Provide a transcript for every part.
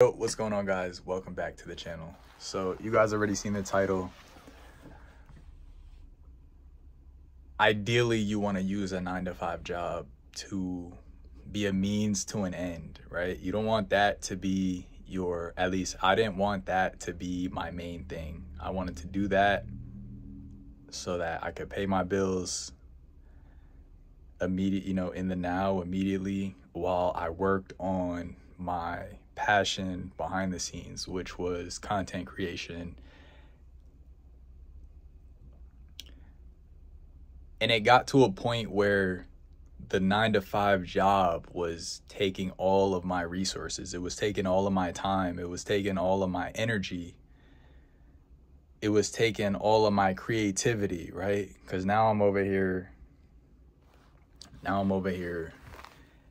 Yo, what's going on, guys? Welcome back to the channel. So you guys already seen the title. Ideally, you want to use a 9-to-5 job to be a means to an end, right? You don't want that to be your, at least I didn't want that to be my main thing. I wanted to do that so that I could pay my bills in the now, immediately, while I worked on my passion behind the scenes, which was content creation. And it got to a point where the 9-to-5 job was taking all of my resources. It was taking all of my time. It was taking all of my energy. It was taking all of my creativity, right? Because now I'm over here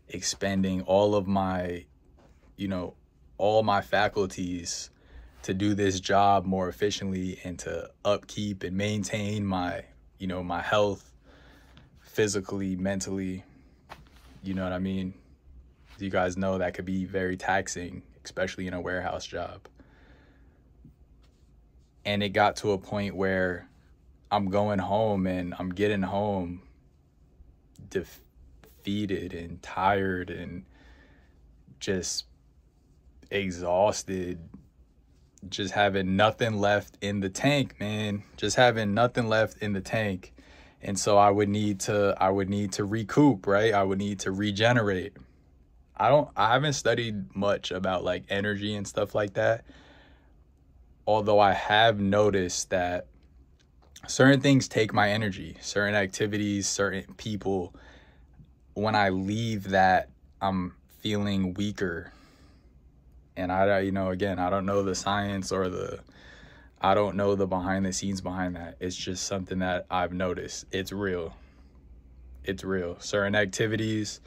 expending all of my, all my faculties to do this job more efficiently and to upkeep and maintain my, my health physically, mentally. You know what I mean? You guys know that could be very taxing, especially in a warehouse job. And it got to a point where I'm going home and I'm getting home defeated and tired and just exhausted, just having nothing left in the tank, man. Just having nothing left in the tank. And so I would need to recoup, right? I would need to regenerate. I haven't studied much about like energy and stuff like that. Although I have noticed that certain things take my energy, certain activities, certain people. When I leave that, I'm feeling weaker. And again, I don't know the science or I don't know the behind the scenes behind that. It's just something that I've noticed. It's real. It's real. Certain activities,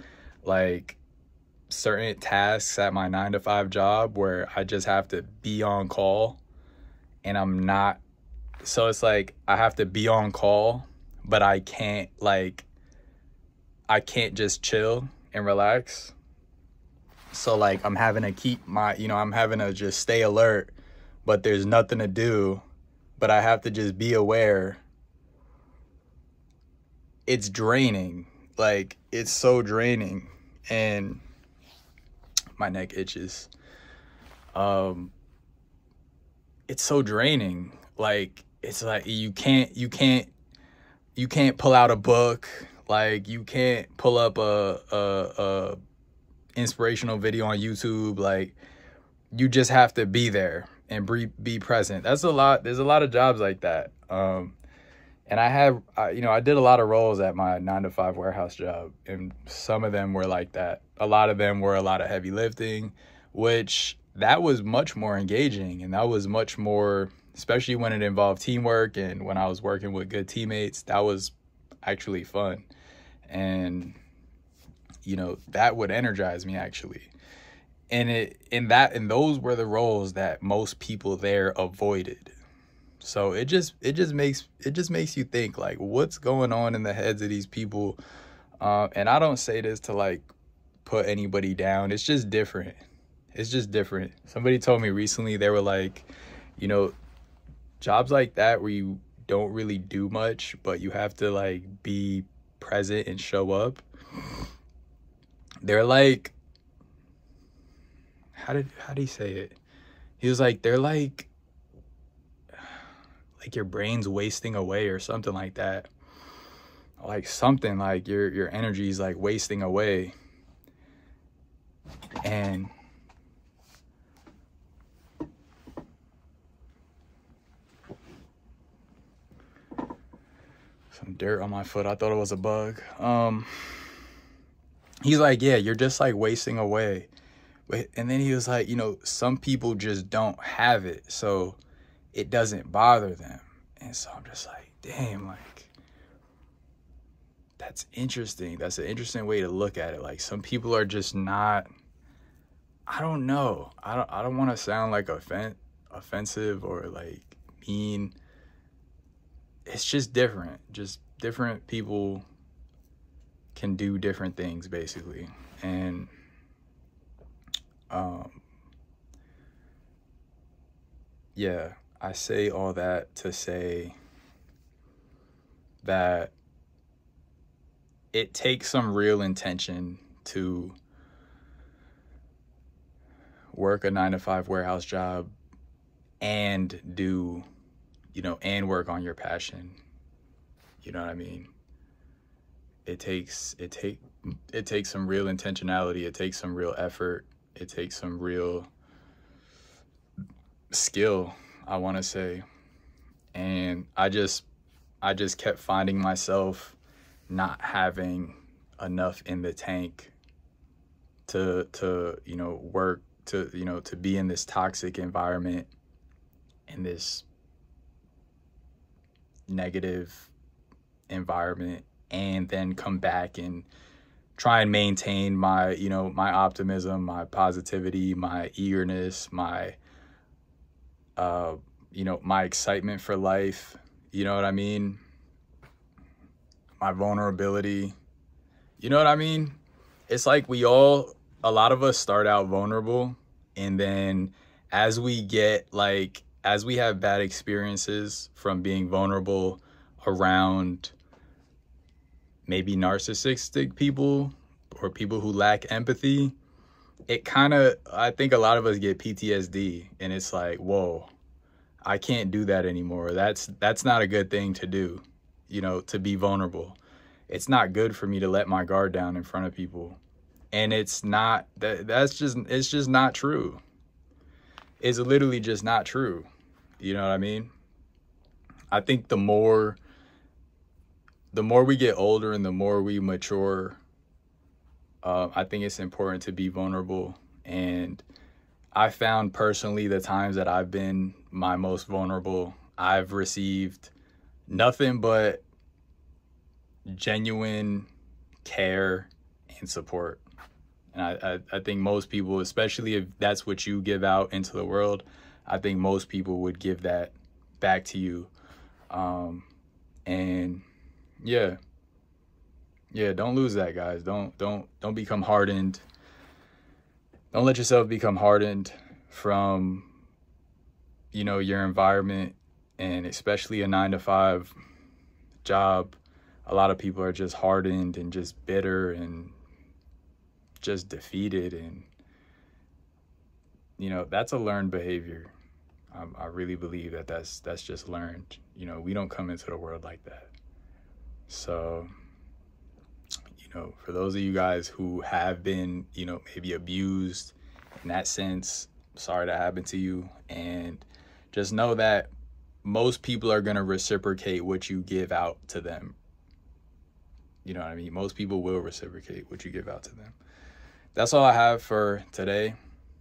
like certain tasks at my 9-to-5 job where I just have to be on call and I'm not. So it's like I have to be on call, but I can't just chill and relax. So like I'm having to keep my, I'm having to just stay alert, but there's nothing to do, but I have to just be aware. It's draining. Like, it's so draining, and my neck itches. It's so draining. Like, it's like you can't pull out a book. Like, you can't pull up a inspirational video on YouTube. Like, you just have to be there and be present. There's a lot of jobs like that. And I did a lot of roles at my 9-to-5 warehouse job, and some of them were like that. A lot of them were a lot of heavy lifting, which that was much more engaging, and that was much more, especially when it involved teamwork and when I was working with good teammates, that was actually fun. And that would energize me, actually. And those were the roles that most people there avoided. So it just makes you think, like, what's going on in the heads of these people? And I don't say this to like put anybody down. It's just different. It's just different. Somebody told me recently, they were like, jobs like that where you don't really do much, but you have to like be present and show up. They're like, how did he say it? He was like, they're like your brain's wasting away or something like that. Like something like your energy is like wasting away. And some dirt on my foot. I thought it was a bug. He's like, yeah, you're just like wasting away. And then he was like, some people just don't have it, so it doesn't bother them. And so I'm just like, damn, like, that's interesting. That's an interesting way to look at it. Like, some people are just not, I don't know. I don't want to sound like offensive or like mean. It's just different. Just different people can do different things, basically. And yeah, I say all that to say that it takes some real intention to work a 9-to-5 warehouse job and do, and work on your passion. You know what I mean? It takes some real intentionality. It takes some real effort. It takes some real skill, I want to say. And I just kept finding myself not having enough in the tank to work, to be in this toxic environment, in this negative environment, and then come back and try and maintain my, my optimism, my positivity, my eagerness, my my excitement for life. You know what I mean? My vulnerability. You know what I mean? It's like a lot of us start out vulnerable, and then as we have bad experiences from being vulnerable around maybe narcissistic people or people who lack empathy, I think a lot of us get PTSD, and it's like, whoa, I can't do that anymore. That's not a good thing to do, to be vulnerable. It's not good for me to let my guard down in front of people. And it's not, it's just not true. It's literally just not true. You know what I mean? I think the more we get older and the more we mature, I think it's important to be vulnerable. And I found personally the times that I've been my most vulnerable, I've received nothing but genuine care and support. And I think most people, especially if that's what you give out into the world, I think most people would give that back to you. And yeah, don't lose that, guys. Don't become hardened. Don't let yourself become hardened from, your environment, and especially a 9-to-5 job. A lot of people are just hardened and just bitter and just defeated, and that's a learned behavior. I really believe that's just learned. We don't come into the world like that. So for those of you guys who have been maybe abused in that sense, sorry that happened to you, and just know that most people are going to reciprocate what you give out to them. You know what I mean? Most people will reciprocate what you give out to them. That's all I have for today.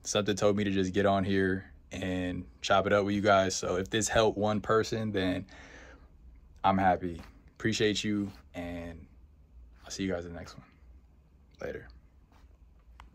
Something told me to just get on here and chop it up with you guys. So if this helped one person, then I'm happy. Appreciate you, and I'll see you guys in the next one. Later.